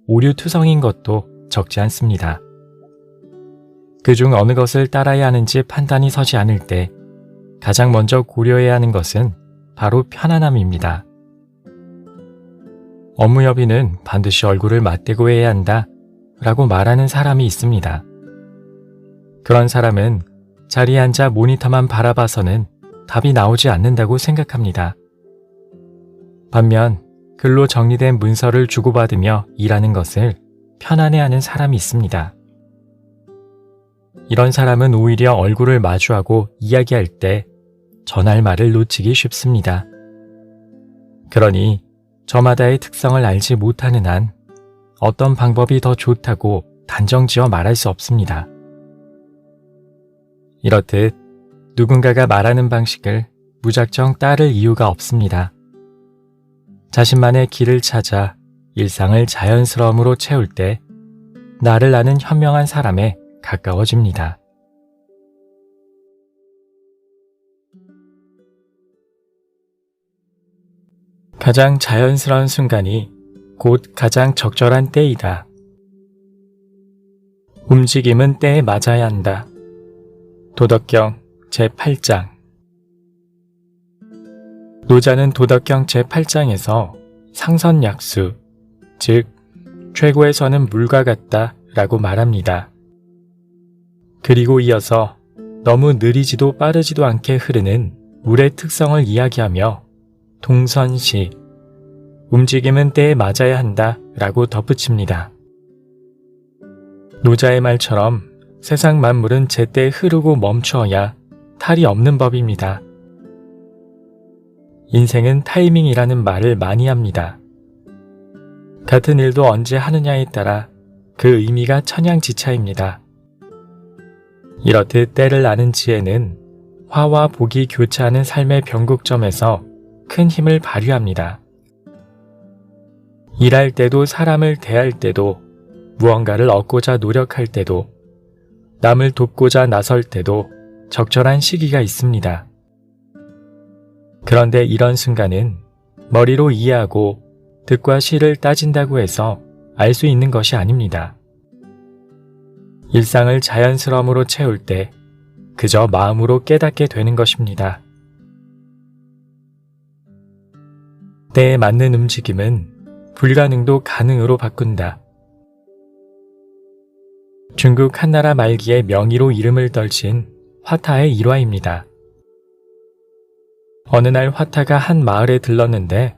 오류투성인 것도 적지 않습니다. 그중 어느 것을 따라야 하는지 판단이 서지 않을 때 가장 먼저 고려해야 하는 것은 바로 편안함입니다. 업무 협의는 반드시 얼굴을 맞대고 해야 한다 라고 말하는 사람이 있습니다. 그런 사람은 자리에 앉아 모니터만 바라봐서는 답이 나오지 않는다고 생각합니다. 반면 글로 정리된 문서를 주고받으며 일하는 것을 편안해하는 사람이 있습니다. 이런 사람은 오히려 얼굴을 마주하고 이야기할 때 전할 말을 놓치기 쉽습니다. 그러니 저마다의 특성을 알지 못하는 한 어떤 방법이 더 좋다고 단정지어 말할 수 없습니다. 이렇듯 누군가가 말하는 방식을 무작정 따를 이유가 없습니다. 자신만의 길을 찾아 일상을 자연스러움으로 채울 때 나를 아는 현명한 사람에 가까워집니다. 가장 자연스러운 순간이 곧 가장 적절한 때이다. 움직임은 때에 맞아야 한다. 도덕경 제8장. 노자는 도덕경 제8장에서 상선약수, 즉 최고의 선은 물과 같다 라고 말합니다. 그리고 이어서 너무 느리지도 빠르지도 않게 흐르는 물의 특성을 이야기하며 동선시, 움직임은 때에 맞아야 한다 라고 덧붙입니다. 노자의 말처럼 세상 만물은 제때에 흐르고 멈추어야 탈이 없는 법입니다. 인생은 타이밍이라는 말을 많이 합니다. 같은 일도 언제 하느냐에 따라 그 의미가 천양지차입니다. 이렇듯 때를 아는 지혜는 화와 복이 교차하는 삶의 변곡점에서 큰 힘을 발휘합니다. 일할 때도 사람을 대할 때도 무언가를 얻고자 노력할 때도 남을 돕고자 나설 때도 적절한 시기가 있습니다. 그런데 이런 순간은 머리로 이해하고 득과 실을 따진다고 해서 알 수 있는 것이 아닙니다. 일상을 자연스러움으로 채울 때 그저 마음으로 깨닫게 되는 것입니다. 때에 맞는 움직임은 불가능도 가능으로 바꾼다. 중국 한나라 말기에 명의로 이름을 떨친 화타의 일화입니다. 어느 날 화타가 한 마을에 들렀는데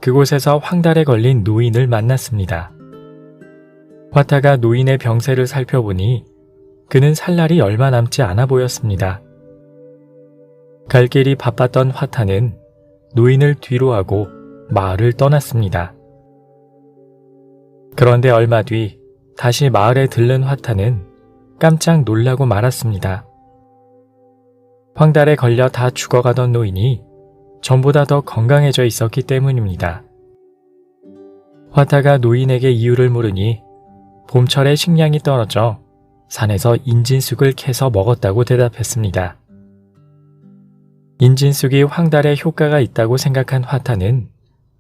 그곳에서 황달에 걸린 노인을 만났습니다. 화타가 노인의 병세를 살펴보니 그는 살 날이 얼마 남지 않아 보였습니다. 갈 길이 바빴던 화타는 노인을 뒤로하고 마을을 떠났습니다. 그런데 얼마 뒤 다시 마을에 들른 화타는 깜짝 놀라고 말았습니다. 황달에 걸려 다 죽어가던 노인이 전보다 더 건강해져 있었기 때문입니다. 화타가 노인에게 이유를 물으니 봄철에 식량이 떨어져 산에서 인진쑥을 캐서 먹었다고 대답했습니다. 인진쑥이 황달에 효과가 있다고 생각한 화타는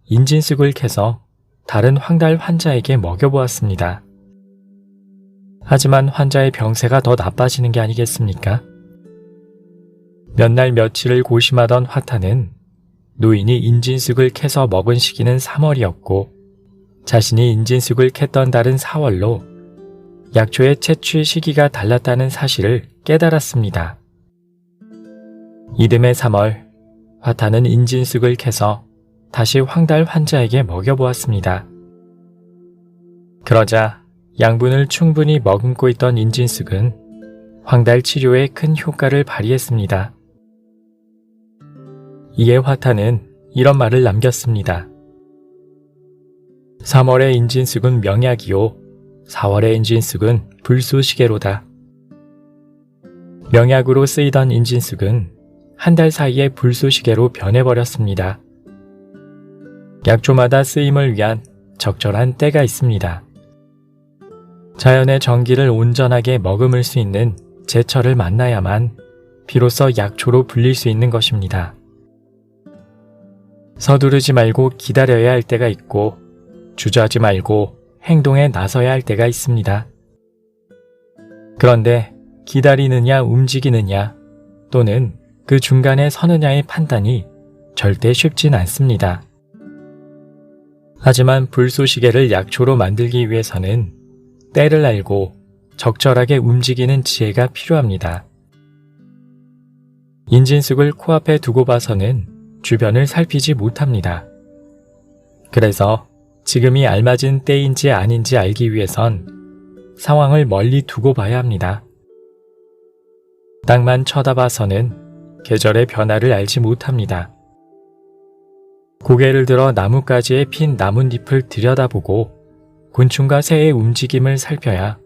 인진쑥을 캐서 다른 황달 환자에게 먹여보았습니다. 하지만 환자의 병세가 더 나빠지는 게 아니겠습니까? 몇 날 며칠을 고심하던 화타는 노인이 인진쑥을 캐서 먹은 시기는 3월이었고 자신이 인진쑥을 캤던 달은 4월로 약초의 채취 시기가 달랐다는 사실을 깨달았습니다. 이듬해 3월, 화타는 인진쑥을 캐서 다시 황달 환자에게 먹여보았습니다. 그러자 양분을 충분히 머금고 있던 인진쑥은 황달 치료에 큰 효과를 발휘했습니다. 이에 화타는 이런 말을 남겼습니다. 3월의 인진쑥은 명약이요 4월의 인진쑥은 불쏘시개로다. 명약으로 쓰이던 인진쑥은 한 달 사이에 불쏘시개로 변해버렸습니다. 약초마다 쓰임을 위한 적절한 때가 있습니다. 자연의 정기를 온전하게 머금을 수 있는 제철을 만나야만 비로소 약초로 불릴 수 있는 것입니다. 서두르지 말고 기다려야 할 때가 있고 주저하지 말고 행동에 나서야 할 때가 있습니다. 그런데 기다리느냐 움직이느냐 또는 그 중간에 서느냐의 판단이 절대 쉽진 않습니다. 하지만 불쏘시개를 약초로 만들기 위해서는 때를 알고 적절하게 움직이는 지혜가 필요합니다. 인진숙을 코앞에 두고 봐서는 주변을 살피지 못합니다. 그래서 지금이 알맞은 때인지 아닌지 알기 위해선 상황을 멀리 두고 봐야 합니다. 땅만 쳐다봐서는 계절의 변화를 알지 못합니다. 고개를 들어 나뭇가지에 핀 나뭇잎을 들여다보고 곤충과 새의 움직임을 살펴야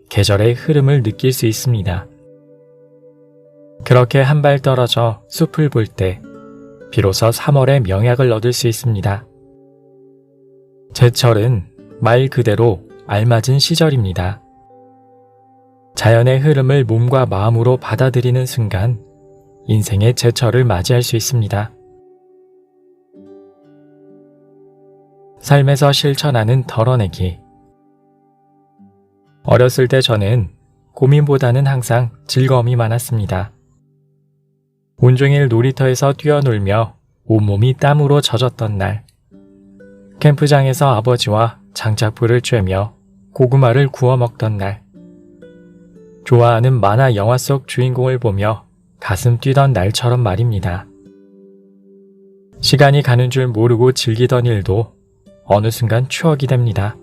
계절의 흐름을 느낄 수 있습니다. 그렇게 한 발 떨어져 숲을 볼 때 비로소 3월의 명약을 얻을 수 있습니다. 제철은 말 그대로 알맞은 시절입니다. 자연의 흐름을 몸과 마음으로 받아들이는 순간 인생의 제철을 맞이할 수 있습니다. 삶에서 실천하는 덜어내기. 어렸을 때 저는 고민보다는 항상 즐거움이 많았습니다. 온종일 놀이터에서 뛰어놀며 온몸이 땀으로 젖었던 날, 캠프장에서 아버지와 장작불을 쬐며 고구마를 구워 먹던 날, 좋아하는 만화 영화 속 주인공을 보며 가슴 뛰던 날처럼 말입니다. 시간이 가는 줄 모르고 즐기던 일도 어느 순간 추억이 됩니다.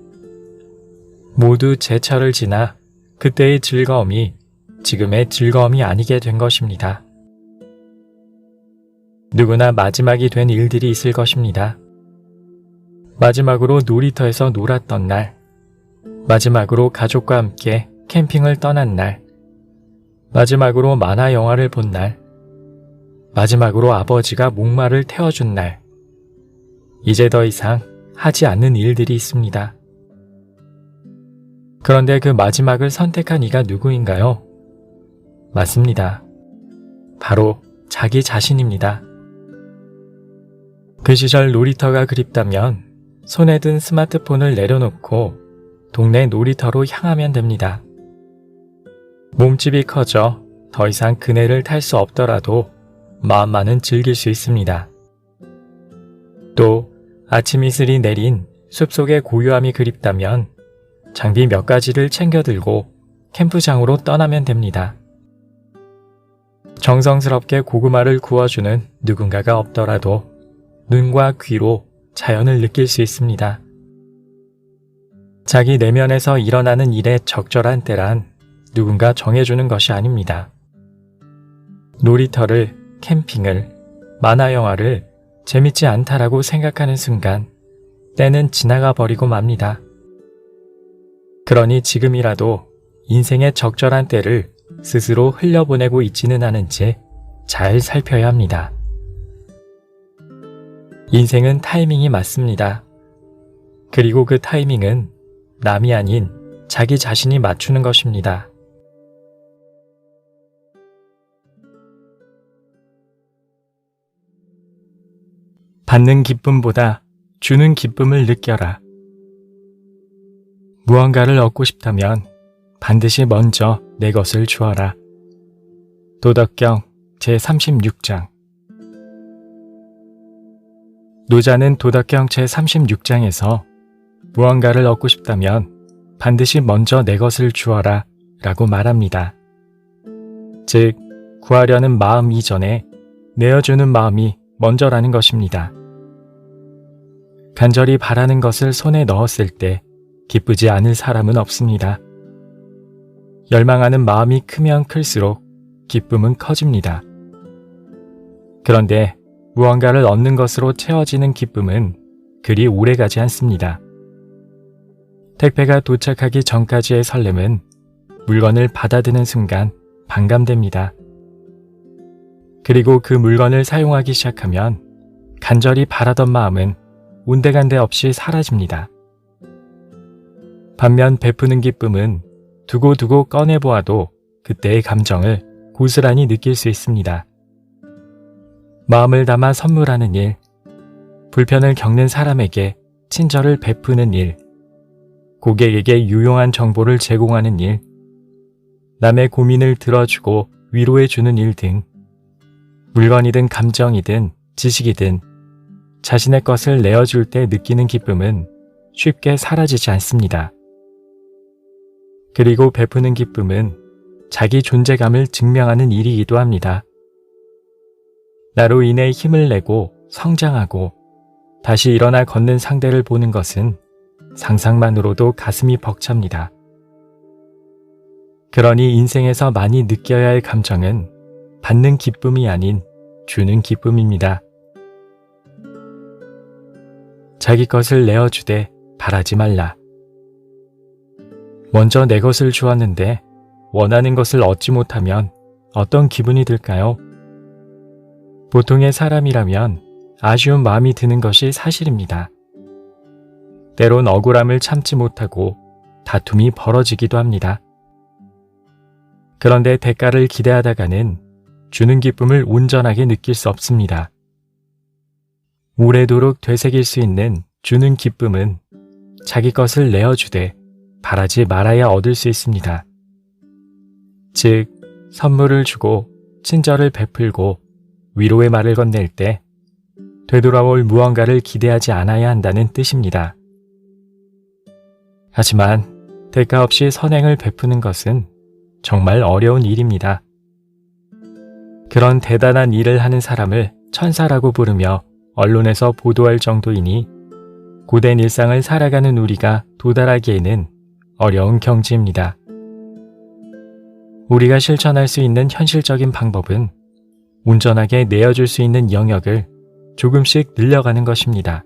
모두 제철을 지나 그때의 즐거움이 지금의 즐거움이 아니게 된 것입니다. 누구나 마지막이 된 일들이 있을 것입니다. 마지막으로 놀이터에서 놀았던 날, 마지막으로 가족과 함께 캠핑을 떠난 날, 마지막으로 만화 영화를 본 날, 마지막으로 아버지가 목마를 태워준 날, 이제 더 이상 하지 않는 일들이 있습니다. 그런데 그 마지막을 선택한 이가 누구인가요? 맞습니다. 바로 자기 자신입니다. 그 시절 놀이터가 그립다면 손에 든 스마트폰을 내려놓고 동네 놀이터로 향하면 됩니다. 몸집이 커져 더 이상 그네를 탈 수 없더라도 마음만은 즐길 수 있습니다. 또 아침 이슬이 내린 숲속의 고요함이 그립다면 장비 몇 가지를 챙겨 들고 캠프장으로 떠나면 됩니다. 정성스럽게 고구마를 구워주는 누군가가 없더라도 눈과 귀로 자연을 느낄 수 있습니다. 자기 내면에서 일어나는 일의 적절한 때란 누군가 정해주는 것이 아닙니다. 놀이터를, 캠핑을, 만화영화를 재밌지 않다라고 생각하는 순간 때는 지나가 버리고 맙니다. 그러니 지금이라도 인생의 적절한 때를 스스로 흘려보내고 있지는 않은지 잘 살펴야 합니다. 인생은 타이밍이 맞습니다. 그리고 그 타이밍은 남이 아닌 자기 자신이 맞추는 것입니다. 받는 기쁨보다 주는 기쁨을 느껴라. 무언가를 얻고 싶다면 반드시 먼저 내 것을 주어라. 도덕경 제36장. 노자는 도덕경 제36장에서 무언가를 얻고 싶다면 반드시 먼저 내 것을 주어라 라고 말합니다. 즉, 구하려는 마음 이전에 내어주는 마음이 먼저라는 것입니다. 간절히 바라는 것을 손에 넣었을 때 기쁘지 않을 사람은 없습니다. 열망하는 마음이 크면 클수록 기쁨은 커집니다. 그런데 무언가를 얻는 것으로 채워지는 기쁨은 그리 오래가지 않습니다. 택배가 도착하기 전까지의 설렘은 물건을 받아드는 순간 반감됩니다. 그리고 그 물건을 사용하기 시작하면 간절히 바라던 마음은 온데간데 없이 사라집니다. 반면 베푸는 기쁨은 두고두고 꺼내보아도 그때의 감정을 고스란히 느낄 수 있습니다. 마음을 담아 선물하는 일, 불편을 겪는 사람에게 친절을 베푸는 일, 고객에게 유용한 정보를 제공하는 일, 남의 고민을 들어주고 위로해주는 일 등 물건이든 감정이든 지식이든 자신의 것을 내어줄 때 느끼는 기쁨은 쉽게 사라지지 않습니다. 그리고 베푸는 기쁨은 자기 존재감을 증명하는 일이기도 합니다. 나로 인해 힘을 내고 성장하고 다시 일어나 걷는 상대를 보는 것은 상상만으로도 가슴이 벅찹니다. 그러니 인생에서 많이 느껴야 할 감정은 받는 기쁨이 아닌 주는 기쁨입니다. 자기 것을 내어주되 바라지 말라. 먼저 내 것을 주었는데 원하는 것을 얻지 못하면 어떤 기분이 들까요? 보통의 사람이라면 아쉬운 마음이 드는 것이 사실입니다. 때론 억울함을 참지 못하고 다툼이 벌어지기도 합니다. 그런데 대가를 기대하다가는 주는 기쁨을 온전하게 느낄 수 없습니다. 오래도록 되새길 수 있는 주는 기쁨은 자기 것을 내어주되 바라지 말아야 얻을 수 있습니다. 즉, 선물을 주고 친절을 베풀고 위로의 말을 건넬 때 되돌아올 무언가를 기대하지 않아야 한다는 뜻입니다. 하지만 대가 없이 선행을 베푸는 것은 정말 어려운 일입니다. 그런 대단한 일을 하는 사람을 천사라고 부르며 언론에서 보도할 정도이니 고된 일상을 살아가는 우리가 도달하기에는 어려운 경지입니다. 우리가 실천할 수 있는 현실적인 방법은 온전하게 내어줄 수 있는 영역을 조금씩 늘려가는 것입니다.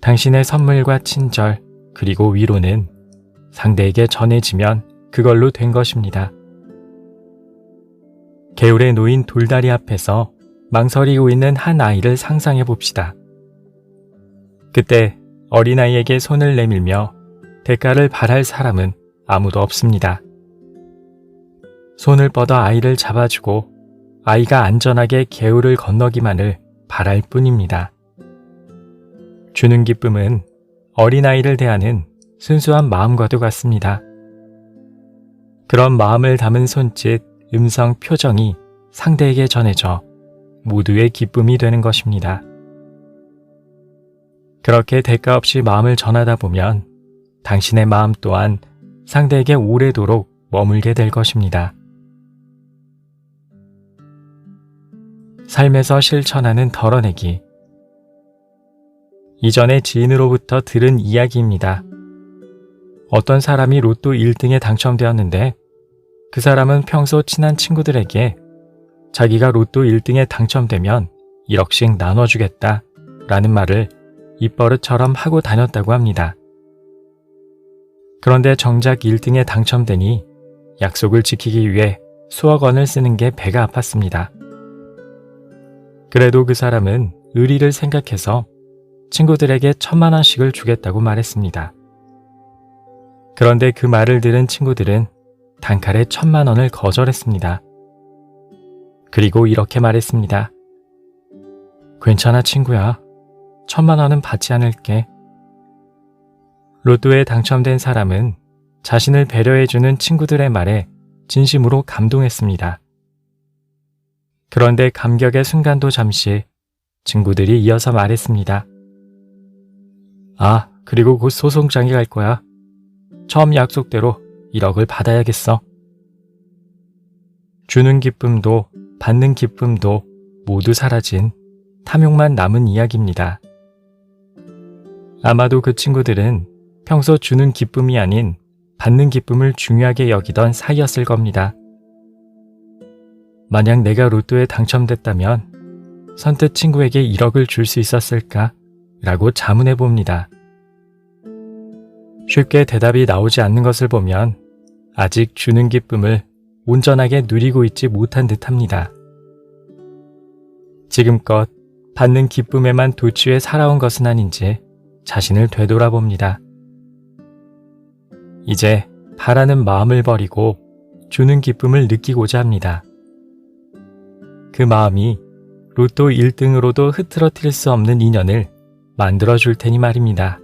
당신의 선물과 친절 그리고 위로는 상대에게 전해지면 그걸로 된 것입니다. 개울에 놓인 돌다리 앞에서 망설이고 있는 한 아이를 상상해 봅시다. 그때 어린아이에게 손을 내밀며 대가를 바랄 사람은 아무도 없습니다. 손을 뻗어 아이를 잡아주고 아이가 안전하게 개울을 건너기만을 바랄 뿐입니다. 주는 기쁨은 어린아이를 대하는 순수한 마음과도 같습니다. 그런 마음을 담은 손짓, 음성, 표정이 상대에게 전해져 모두의 기쁨이 되는 것입니다. 그렇게 대가 없이 마음을 전하다 보면 당신의 마음 또한 상대에게 오래도록 머물게 될 것입니다. 삶에서 실천하는 덜어내기. 이전에 지인으로부터 들은 이야기입니다. 어떤 사람이 로또 1등에 당첨되었는데 그 사람은 평소 친한 친구들에게 자기가 로또 1등에 당첨되면 1억씩 나눠주겠다 라는 말을 입버릇처럼 하고 다녔다고 합니다. 그런데 정작 1등에 당첨되니 약속을 지키기 위해 수억 원을 쓰는 게 배가 아팠습니다. 그래도 그 사람은 의리를 생각해서 친구들에게 1,000만 원씩을 주겠다고 말했습니다. 그런데 그 말을 들은 친구들은 단칼에 1,000만 원을 거절했습니다. 그리고 이렇게 말했습니다. 괜찮아 친구야. 1,000만 원은 받지 않을게. 로또에 당첨된 사람은 자신을 배려해주는 친구들의 말에 진심으로 감동했습니다. 그런데 감격의 순간도 잠시 친구들이 이어서 말했습니다. 아, 그리고 곧 소송장에 갈 거야. 처음 약속대로 1억을 받아야겠어. 주는 기쁨도 받는 기쁨도 모두 사라진 탐욕만 남은 이야기입니다. 아마도 그 친구들은 평소 주는 기쁨이 아닌 받는 기쁨을 중요하게 여기던 사이였을 겁니다. 만약 내가 로또에 당첨됐다면 선뜻 친구에게 1억을 줄 수 있었을까? 라고 자문해 봅니다. 쉽게 대답이 나오지 않는 것을 보면 아직 주는 기쁨을 온전하게 누리고 있지 못한 듯합니다. 지금껏 받는 기쁨에만 도취해 살아온 것은 아닌지 자신을 되돌아봅니다. 이제 바라는 마음을 버리고 주는 기쁨을 느끼고자 합니다. 그 마음이 로또 1등으로도 흐트러뜨릴 수 없는 인연을 만들어줄 테니 말입니다.